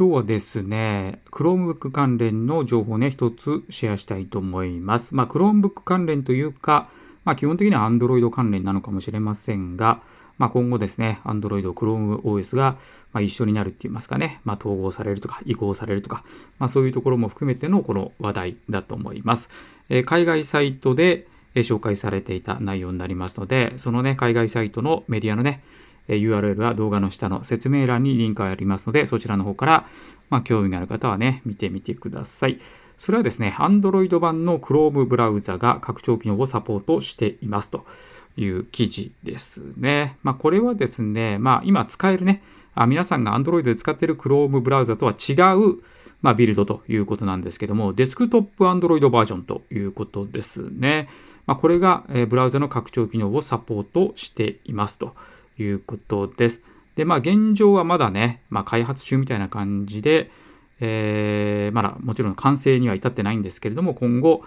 今日はですね、Chromebook 関連の情報をね、一つシェアしたいと思います。Chromebook 関連というか、基本的には Android 関連なのかもしれませんが、今後ですね、Android、ChromeOS が一緒になるって言いますかね、統合されるとか移行されるとか、そういうところも含めてのこの話題だと思います。海外サイトで紹介されていた内容になりますので、そのね、海外サイトのメディアのね、URL は動画の下の説明欄にリンクがありますので、そちらの方から、興味がある方はね、見てみてください。それはですね、Android 版の Chrome ブラウザが拡張機能をサポートしていますという記事ですね。これはですね、今使えるね、皆さんが Android で使っている Chrome ブラウザとは違う、ビルドということなんですけども、デスクトップ Android バージョンということですね。これがブラウザの拡張機能をサポートしていますということです。で、現状はまだね、開発中みたいな感じで、まだもちろん完成には至ってないんですけれども、今後、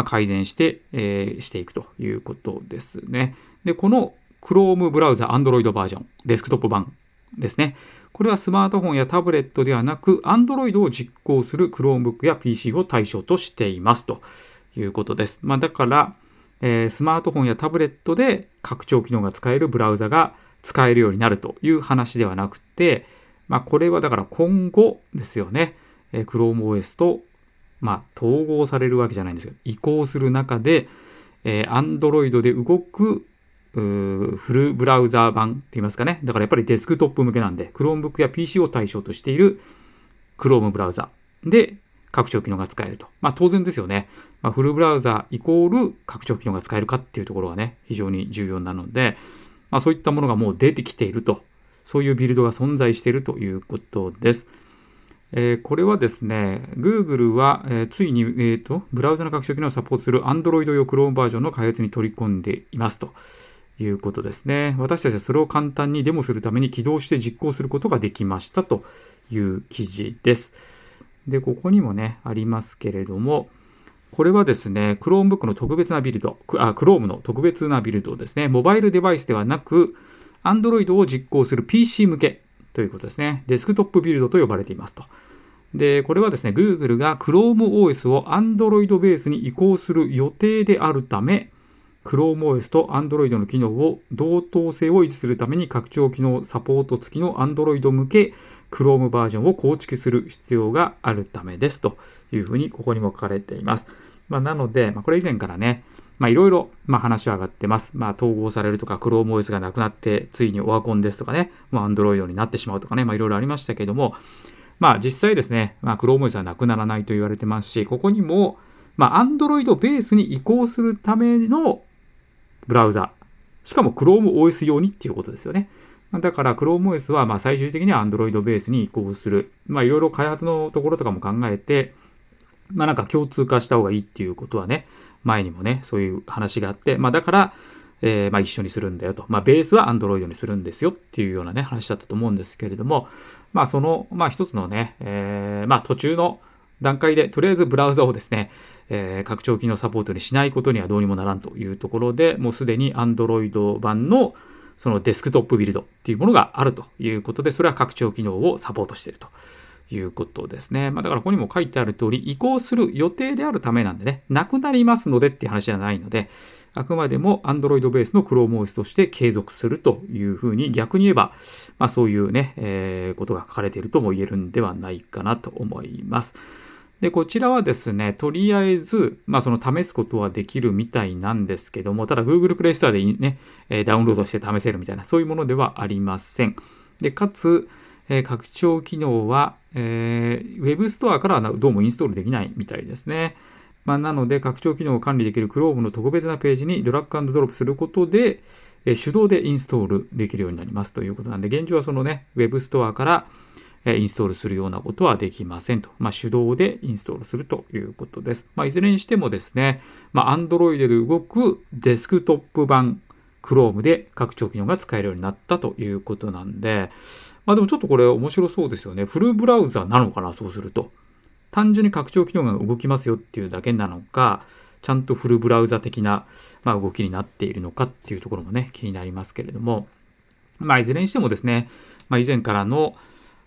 改善して、していくということですね。で、この Chrome ブラウザ Android バージョン、デスクトップ版ですね。これはスマートフォンやタブレットではなく、Android を実行する Chromebook や PC を対象としていますということです。だから、スマートフォンやタブレットで拡張機能が使えるブラウザが使えるようになるという話ではなくて、これはだから今後ですよね、ChromeOS と、統合されるわけじゃないんですけど、移行する中で、Android で動くフルブラウザ版って言いますかね。だからやっぱりデスクトップ向けなんで、Chromebook や PC を対象としている Chrome ブラウザで拡張機能が使えると。当然ですよね。フルブラウザイコール拡張機能が使えるかっていうところがね、非常に重要なので、そういったものがもう出てきていると。そういうビルドが存在しているということです。これはですね、Google は、ついに、ブラウザの拡張機能をサポートする Android 用 Chrome バージョンの開発に取り込んでいますということですね。私たちはそれを簡単にデモするために起動して実行することができましたという記事です。で、ここにもね、ありますけれども、これはですね、Chromebook の特別なビルド、Chrome の特別なビルドですね。モバイルデバイスではなく、Android を実行する PC 向けということですね。デスクトップビルドと呼ばれていますと。で、これはですね、Google が ChromeOS を Android ベースに移行する予定であるため、ChromeOS と Android の機能を同等性を維持するために拡張機能サポート付きの Android 向け Chrome バージョンを構築する必要があるためですというふうにここにも書かれています。なので、これ以前からね、いろいろ話は上がってます。統合されるとか、ChromeOS がなくなって、ついにオワコンですとかね、Android になってしまうとかね、いろいろありましたけども、実際ですね、ChromeOS はなくならないと言われてますし、ここにも、Android ベースに移行するためのブラウザ、しかも ChromeOS 用にっていうことですよね。だから ChromeOS は最終的には Android ベースに移行する。いろいろ開発のところとかも考えて、共通化した方がいいっていうことはね、前にもね、そういう話があって、だから、一緒にするんだよと。ベースは Android にするんですよっていうようなね、話だったと思うんですけれども、その、一つのね、途中の段階で、とりあえずブラウザをですね、拡張機能サポートにしないことにはどうにもならんというところで、もうすでに Android 版のそのデスクトップビルドっていうものがあるということで、それは拡張機能をサポートしているということですね。だからここにも書いてある通り、移行する予定であるためなんでね、なくなりますのでっていう話じゃないので、あくまでも Android ベースの ChromeOS として継続するというふうに、逆に言えば、そういうね、ことが書かれているとも言えるんではないかなと思います。で、こちらはですね、とりあえず、その試すことはできるみたいなんですけども、ただ Google Play Store でね、ダウンロードして試せるみたいな、そういうものではありません。で、かつ、拡張機能は、Web ストアからはどうもインストールできないみたいですね。なので、拡張機能を管理できる Chrome の特別なページにドラッグ&ドロップすることで、手動でインストールできるようになりますということなんで、現状はそのね、Web ストアからインストールするようなことはできませんと。手動でインストールするということです。いずれにしてもですね、Android で動くデスクトップ版 Chrome で拡張機能が使えるようになったということなんで、でもちょっとこれ面白そうですよね。フルブラウザなのかな、そうすると。単純に拡張機能が動きますよっていうだけなのか、ちゃんとフルブラウザ的な、動きになっているのかっていうところもね、気になりますけれども、いずれにしてもですね、以前からの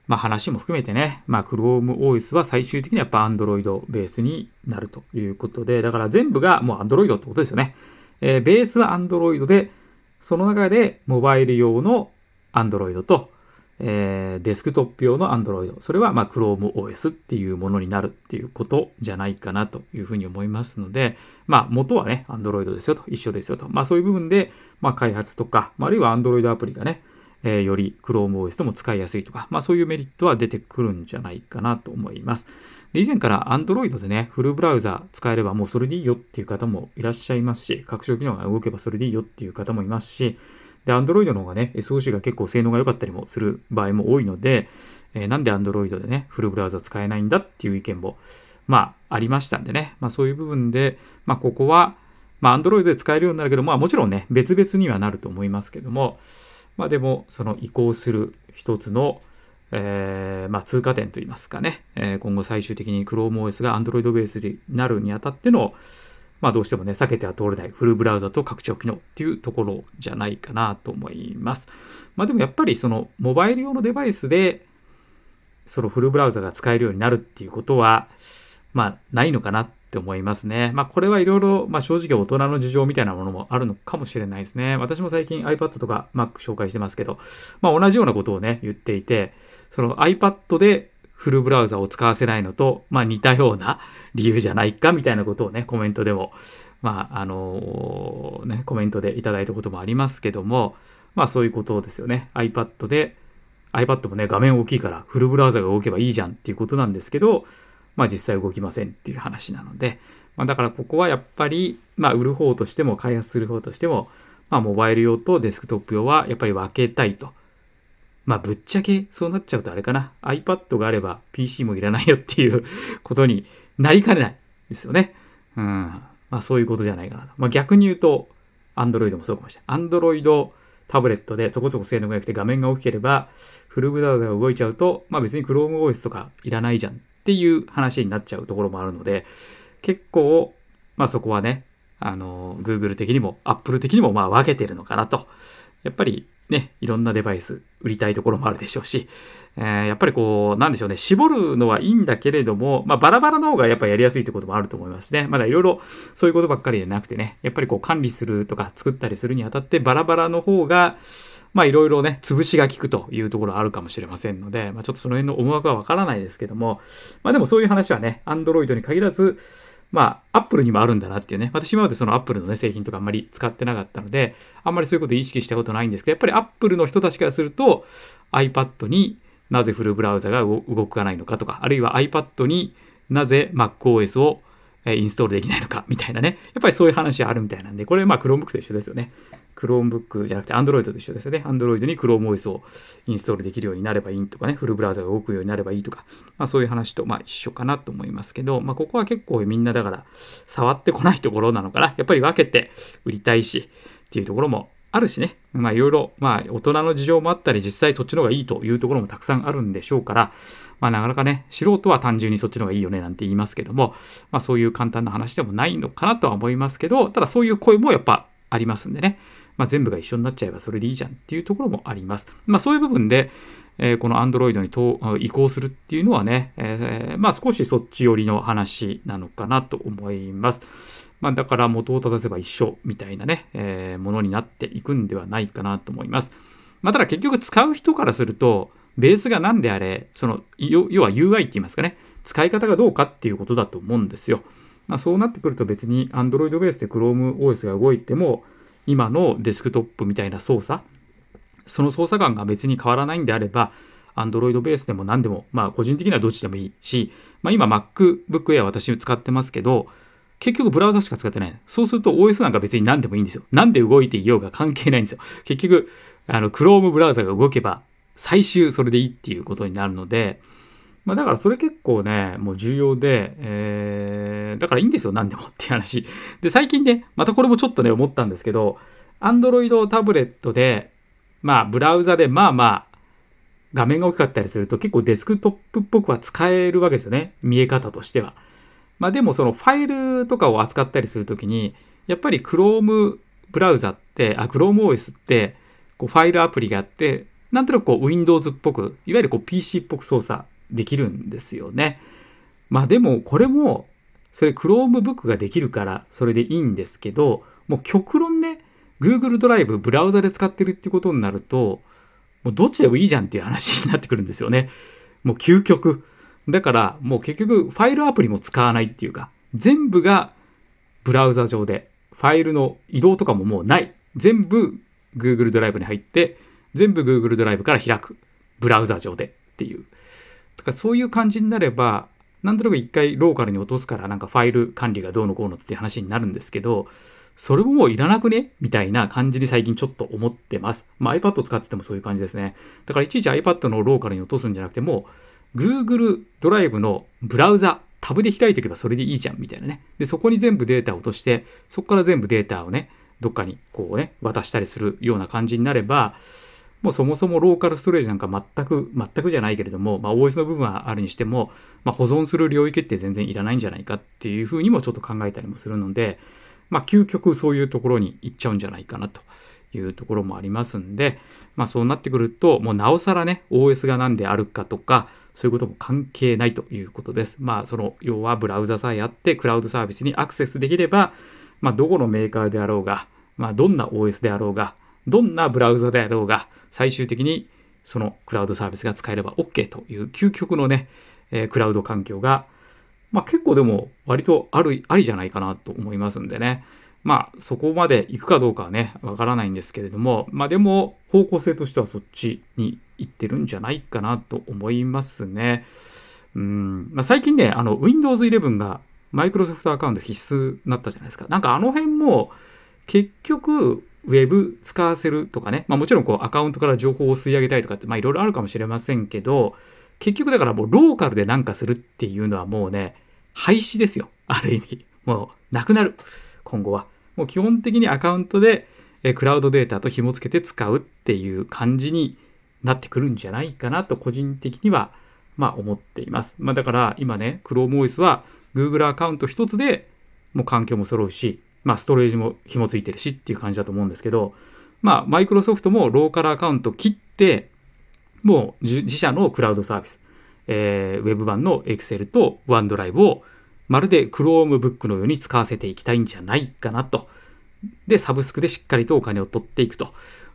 話も含めてね、ChromeOS は最終的にはやっぱ Android ベースになるということで、だから全部がもう Android ってことですよね。ベースは Android で、その中でモバイル用の Android と、デスクトップ用の Android、それはChromeOS っていうものになるっていうことじゃないかなというふうに思いますので、元はね、Android ですよと、一緒ですよと。そういう部分で、開発とか、あるいは Android アプリがね、より ChromeOS とも使いやすいとか、そういうメリットは出てくるんじゃないかなと思います。で、以前から Android でね、フルブラウザ使えればもうそれでいいよっていう方もいらっしゃいますし、拡張機能が動けばそれでいいよっていう方もいますし、で、Android の方がね、SOC が結構性能が良かったりもする場合も多いので、なんで Android でね、フルブラウザ使えないんだっていう意見も、ありましたんでね、そういう部分で、ここは、Android で使えるようになるけど、もちろんね、別々にはなると思いますけども、でも、その移行する一つの、通過点といいますかね、今後最終的に ChromeOS が Android ベースになるにあたっての、どうしてもね、避けては通れないフルブラウザと拡張機能っていうところじゃないかなと思います。でもやっぱりそのモバイル用のデバイスでそのフルブラウザが使えるようになるっていうことは、ないのかなって思いますね。これはいろいろ、正直大人の事情みたいなものもあるのかもしれないですね。私も最近 iPad とか Mac 紹介してますけど、同じようなことをね、言っていて、その iPad でフルブラウザを使わせないのと、似たような理由じゃないかみたいなことをね、コメントでも、コメントでいただいたこともありますけども、そういうことですよね。iPad もね、画面大きいからフルブラウザが動けばいいじゃんっていうことなんですけど、実際動きませんっていう話なので、だからここはやっぱり、売る方としても開発する方としても、モバイル用とデスクトップ用はやっぱり分けたいと。ぶっちゃけそうなっちゃうとあれかな。iPad があれば PC もいらないよっていうことになりかねないですよね。そういうことじゃないかなと。逆に言うと、Android もそうかもしれない。Android タブレットでそこそこ性能が良くて画面が大きければ、フルブラウザが動いちゃうと、別に ChromeOS とかいらないじゃんっていう話になっちゃうところもあるので、結構、そこはね、Google 的にも Apple 的にも分けてるのかなと。やっぱりね、いろんなデバイス売りたいところもあるでしょうし、やっぱりなんでしょうね、絞るのはいいんだけれども、バラバラの方がやっぱりやりやすいってこともあると思いますね。まだいろいろそういうことばっかりでなくてね、やっぱり管理するとか作ったりするにあたってバラバラの方が、いろいろね、潰しが効くというところはあるかもしれませんので、ちょっとその辺の思惑はわからないですけども、でもそういう話はね、Android に限らず、Apple にもあるんだなっていうね。私今までその Apple のね、製品とかあんまり使ってなかったので、あんまりそういうことを意識したことないんですけど、やっぱり Apple の人たちからすると、iPad になぜフルブラウザが動かないのかとか、あるいは iPad になぜ MacOS をインストールできないのかみたいなね。やっぱりそういう話あるみたいなんで、これChromebook と一緒ですよね。Chromebook じゃなくて Android と一緒ですよね。Android に ChromeOS をインストールできるようになればいいとかね、フルブラウザが動くようになればいいとか、そういう話と一緒かなと思いますけど、ここは結構みんなだから触ってこないところなのかな。やっぱり分けて売りたいしっていうところもあるしね。いろいろ大人の事情もあったり、実際そっちの方がいいというところもたくさんあるんでしょうから、なかなかね、素人は単純にそっちの方がいいよねなんて言いますけども、そういう簡単な話でもないのかなとは思いますけど、ただそういう声もやっぱありますんでね。全部が一緒になっちゃえばそれでいいじゃんっていうところもあります。そういう部分で、この Android に移行するっていうのはね、少しそっち寄りの話なのかなと思います。だから元を正せば一緒みたいなね、ものになっていくんではないかなと思います。ただ結局使う人からすると、ベースが何であれ、要は UI って言いますかね、使い方がどうかっていうことだと思うんですよ。そうなってくると別に Android ベースで ChromeOS が動いても、今のデスクトップみたいな操作、その操作感が別に変わらないんであれば、Android ベースでも何でも、個人的にはどっちでもいいし、今 MacBook Air 私使ってますけど、結局ブラウザしか使ってない。そうすると OS なんか別に何でもいいんですよ。何で動いていようが関係ないんですよ。結局、Chrome ブラウザが動けば、最終それでいいっていうことになるので、だからそれ結構ね、もう重要で、だからいいんですよ、何でもっていう話。で、最近ね、またこれもちょっとね、思ったんですけど、Android タブレットで、ブラウザで画面が大きかったりすると結構デスクトップっぽくは使えるわけですよね。見え方としては。でもそのファイルとかを扱ったりするときに、やっぱり Chrome ブラウザって、Chrome OS って、ファイルアプリがあって、なんとなくこう Windows っぽく、いわゆるこう PC っぽく操作できるんですよね。まあでもこれも、それ Chromebook ができるからそれでいいんですけど、もう極論ね、Google ドライブブラウザで使ってるってことになると、もうどっちでもいいじゃんっていう話になってくるんですよね。もう究極。だからもう結局ファイルアプリも使わないっていうか、全部がブラウザ上で、ファイルの移動とかももうない。全部 Google ドライブに入って、全部 Google ドライブから開く。ブラウザ上でっていう。だからそういう感じになれば、なんとなく一回ローカルに落とすからなんかファイル管理がどうのこうのって話になるんですけど、それももういらなくねみたいな感じに最近ちょっと思ってます。まあ iPad を使っててもそういう感じですね。だからいちいち iPad のローカルに落とすんじゃなくても、Google ドライブのブラウザ、タブで開いておけばそれでいいじゃんみたいなね。で、そこに全部データを落として、そこから全部データをね、どっかにこうね、渡したりするような感じになれば、もうそもそもローカルストレージなんか全くじゃないけれども、まあ、OS の部分はあるにしても、まあ、保存する領域って全然いらないんじゃないかっていうふうにもちょっと考えたりもするので、まあ、究極そういうところに行っちゃうんじゃないかなというところもありますんで、まあ、そうなってくると、もうなおさらね、OS が何であるかとか、そういうことも関係ないということです。まあ、要はブラウザさえあって、クラウドサービスにアクセスできれば、まあ、どこのメーカーであろうが、まあ、どんな OS であろうが、どんなブラウザであろうが、最終的にそのクラウドサービスが使えれば OK という究極のね、クラウド環境が、まあ結構でも割とありじゃないかなと思いますんでね。まあそこまで行くかどうかはね、わからないんですけれども、まあでも方向性としてはそっちに行ってるんじゃないかなと思いますね。まあ、最近ね、Windows 11がマイクロソフトアカウント必須になったじゃないですか。なんかあの辺も結局ウェブ使わせるとかね、まあもちろんこうアカウントから情報を吸い上げたいとかって、まあいろいろあるかもしれませんけど、結局だからもうローカルでなんかするっていうのはもうね、廃止ですよ。ある意味。もうなくなる。今後は。もう基本的にアカウントでクラウドデータと紐付けて使うっていう感じになってくるんじゃないかなと個人的にはまあ思っています。まあだから今ね、ChromeOS は Google アカウント一つでもう環境も揃うし、まあ、ストレージも紐ついてるしっていう感じだと思うんですけど、まあ、マイクロソフトもローカルアカウント切って、もう自社のクラウドサービス、ウェブ版の Excel と OneDrive をまるで Chromebook のように使わせていきたいんじゃないかなと。で、サブスクでしっかりとお金を取っていくと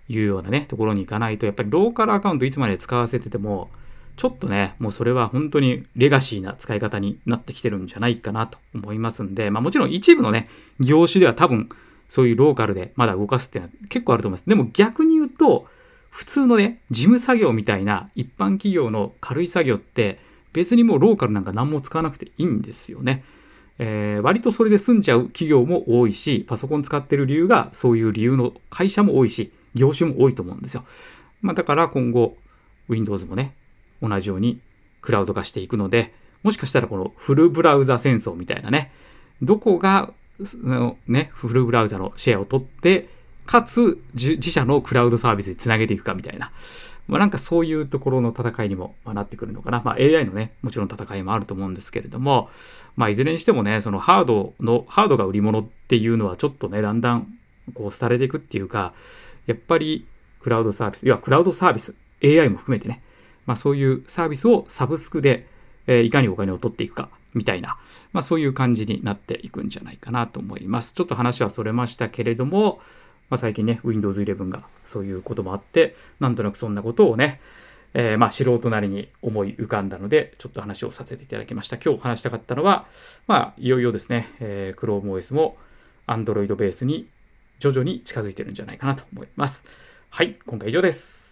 いうようなね、ところに行かないと、やっぱりローカルアカウントいつまで使わせてても、ちょっとね、もうそれは本当にレガシーな使い方になってきてるんじゃないかなと思いますんで、まあもちろん一部のね、業種では多分そういうローカルでまだ動かすっていうのは結構あると思います。でも逆に言うと、普通のね、事務作業みたいな一般企業の軽い作業って別にもうローカルなんか何も使わなくていいんですよね。割とそれで済んじゃう企業も多いし、パソコン使ってる理由がそういう理由の会社も多いし、業種も多いと思うんですよ。まあだから今後 Windows もね、同じようにクラウド化していくので、もしかしたらこのフルブラウザ戦争みたいなね、どこがフルブラウザのシェアを取って、かつ自社のクラウドサービスにつなげていくかみたいな、まあ、なんかそういうところの戦いにもなってくるのかな。まあ AI のね、もちろん戦いもあると思うんですけれども、まあいずれにしてもね、そのハードが売り物っていうのはちょっとね、だんだんこう廃れていくっていうか、やっぱりクラウドサービス、要はクラウドサービス、AI も含めてね、まあそういうサービスをサブスクで、いかにお金を取っていくかみたいな、まあそういう感じになっていくんじゃないかなと思います。ちょっと話はそれましたけれども、まあ、最近ね、Windows 11がそういうこともあって、なんとなくそんなことをね、まあ素人なりに思い浮かんだので、ちょっと話をさせていただきました。今日話したかったのは、まあいよいよですね、ChromeOS も Android ベースに徐々に近づいてるんじゃないかなと思います。はい、今回以上です。